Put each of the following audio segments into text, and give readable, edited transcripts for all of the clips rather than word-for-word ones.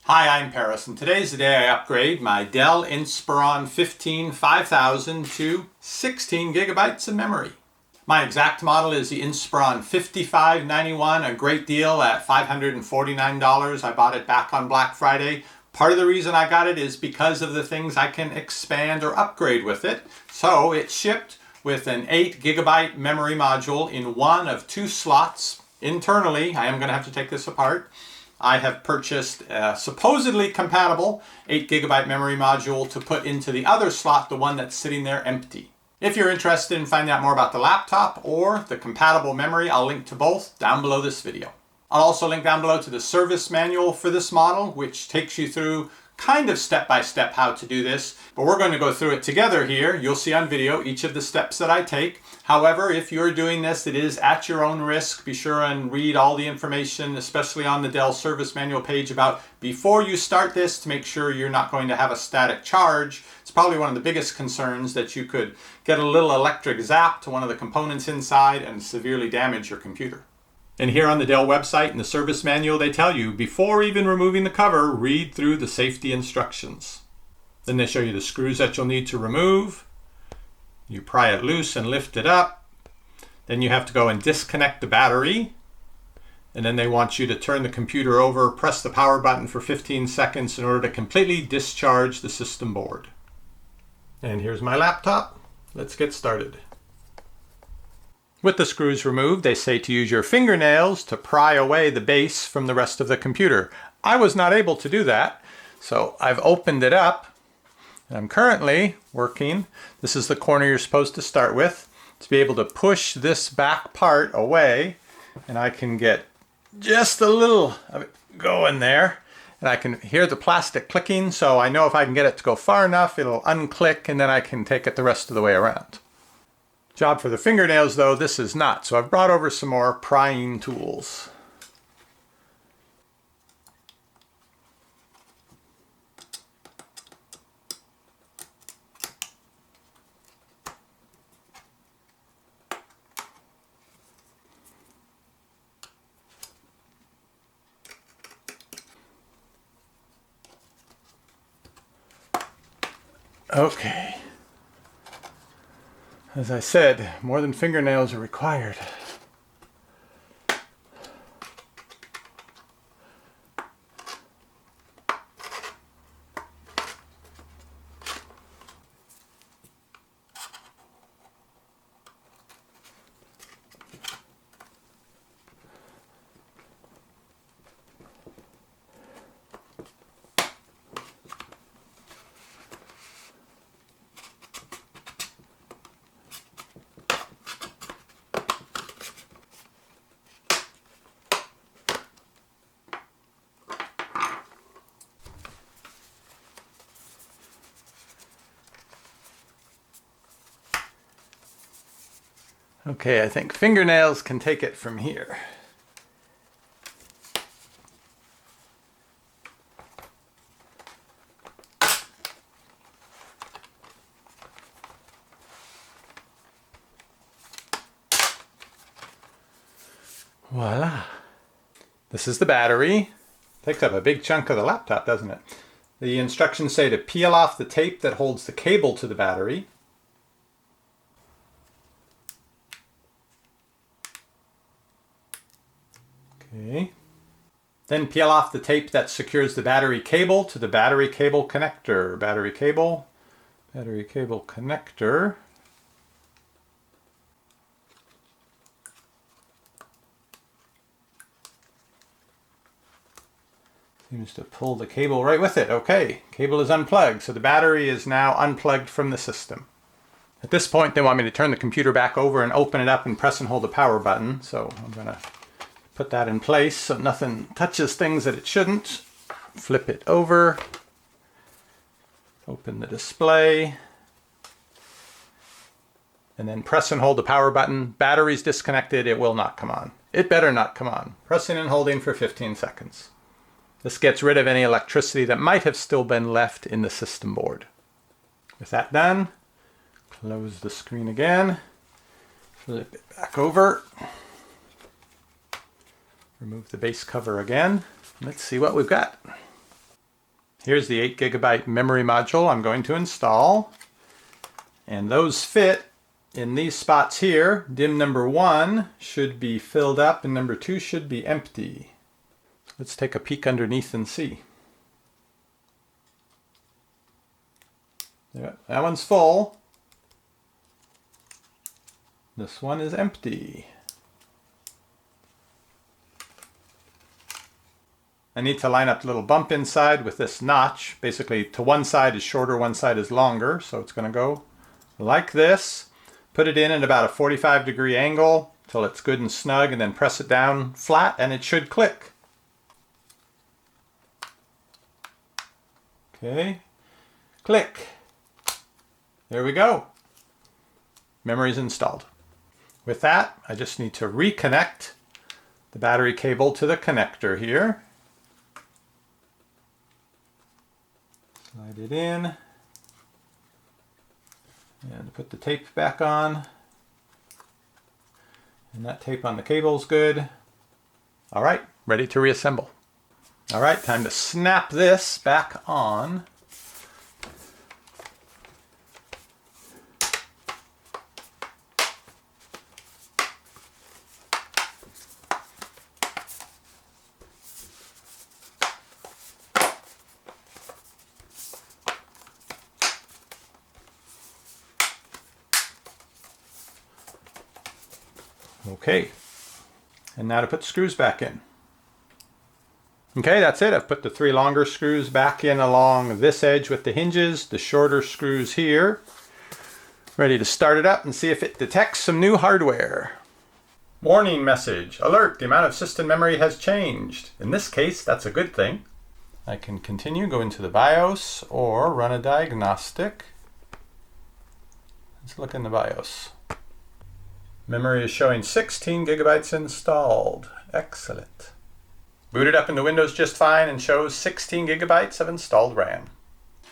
Hi, I'm Paris, and today's the day I upgrade my Dell Inspiron 15 5000 to 16 gigabytes of memory. My exact model is the Inspiron 5591, a great deal at $549. I bought it back on Black Friday. Part of the reason I got it is because of the things I can expand or upgrade with it. So it shipped with an 8 gigabyte memory module in one of two slots. Internally, I am going to have to take this apart. I have purchased a supposedly compatible 8 gigabyte memory module to put into the other slot, the one that's sitting there empty. If you're interested in finding out more about the laptop or the compatible memory, I'll link to both down below this video. I'll also link down below to the service manual for this model, which takes you through kind of step-by-step how to do this, but we're going to go through it together here. You'll see on video each of the steps that I take. However, if you're doing this, it is at your own risk. Be sure and read all the information, especially on the Dell service manual page, about before you start this to make sure you're not going to have a static charge. It's probably one of the biggest concerns, that you could get a little electric zap to one of the components inside and severely damage your computer. And here on the Dell website in the service manual, they tell you, before even removing the cover, read through the safety instructions. Then they show you the screws that you'll need to remove. You pry it loose and lift it up. Then you have to go and disconnect the battery. And then they want you to turn the computer over, press the power button for 15 seconds in order to completely discharge the system board. And here's my laptop. Let's get started. With the screws removed, they say to use your fingernails to pry away the base from the rest of the computer. I was not able to do that, so I've opened it up. I'm currently working, this is the corner you're supposed to start with, to be able to push this back part away, and I can get just a little of it going there. And I can hear the plastic clicking, so I know if I can get it to go far enough, it'll unclick, and then I can take it the rest of the way around. Job for the fingernails, though, this is not. So I've brought over some more prying tools. Okay. As I said, more than fingernails are required. Okay, I think fingernails can take it from here. Voila. This is the battery. Takes up a big chunk of the laptop, doesn't it? The instructions say to peel off the tape that holds the cable to the battery. Okay. Then peel off the tape that secures the battery cable to the battery cable connector. Battery cable connector. Seems to pull the cable right with it. Okay, cable is unplugged, so the battery is now unplugged from the system. At this point, they want me to turn the computer back over and open it up and press and hold the power button, so I'm going to put that in place so nothing touches things that it shouldn't. Flip it over. Open the display. And then press and hold the power button. Battery's disconnected. It will not come on. It better not come on. Pressing and holding for 15 seconds. This gets rid of any electricity that might have still been left in the system board. With that done, close the screen again. Flip it back over. Remove the base cover again. Let's see what we've got. Here's the 8 GB memory module I'm going to install. And those fit in these spots here. DIMM number 1 should be filled up and number 2 should be empty. Let's take a peek underneath and see. Yeah, that one's full. This one is empty. I need to line up the little bump inside with this notch. Basically, to one side is shorter, one side is longer. So it's going to go like this. Put it in at about a 45-degree angle till it's good and snug, and then press it down flat and it should click. Okay, click. There we go. Memory's installed. With that, I just need to reconnect the battery cable to the connector here. Slide it in and put the tape back on. And that tape on the cable is good. All right, ready to reassemble. All right, time to snap this back on. Okay, and now to put the screws back in. Okay, that's it. I've put the 3 longer screws back in along this edge with the hinges, the shorter screws here. Ready to start it up and see if it detects some new hardware. Warning message. Alert, the amount of system memory has changed. In this case, that's a good thing. I can continue, go into the BIOS or run a diagnostic. Let's look in the BIOS. Memory is showing 16 gigabytes installed. Excellent. Booted up into Windows just fine and shows 16 gigabytes of installed RAM.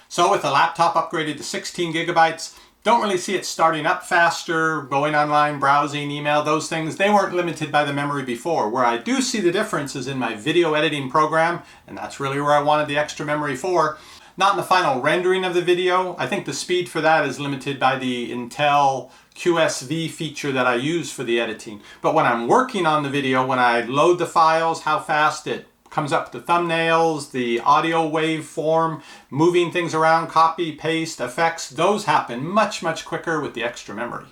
So with the laptop upgraded to 16 gigabytes, don't really see it starting up faster, going online, browsing, email, those things. They weren't limited by the memory before. Where I do see the difference is in my video editing program, and that's really where I wanted the extra memory for. Not in the final rendering of the video. I think the speed for that is limited by the Intel QSV feature that I use for the editing. But when I'm working on the video, when I load the files, how fast it comes up the thumbnails, the audio waveform, moving things around, copy, paste, effects, those happen much, much quicker with the extra memory.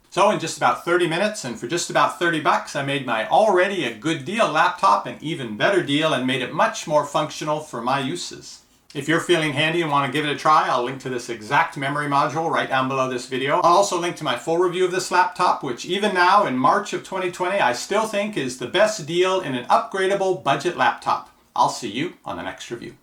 So in just about 30 minutes and for just about $30, I made my already a good deal laptop an even better deal and made it much more functional for my uses. If you're feeling handy and want to give it a try, I'll link to this exact memory module right down below this video. I'll also link to my full review of this laptop, which even now in March of 2020, I still think is the best deal in an upgradable budget laptop. I'll see you on the next review.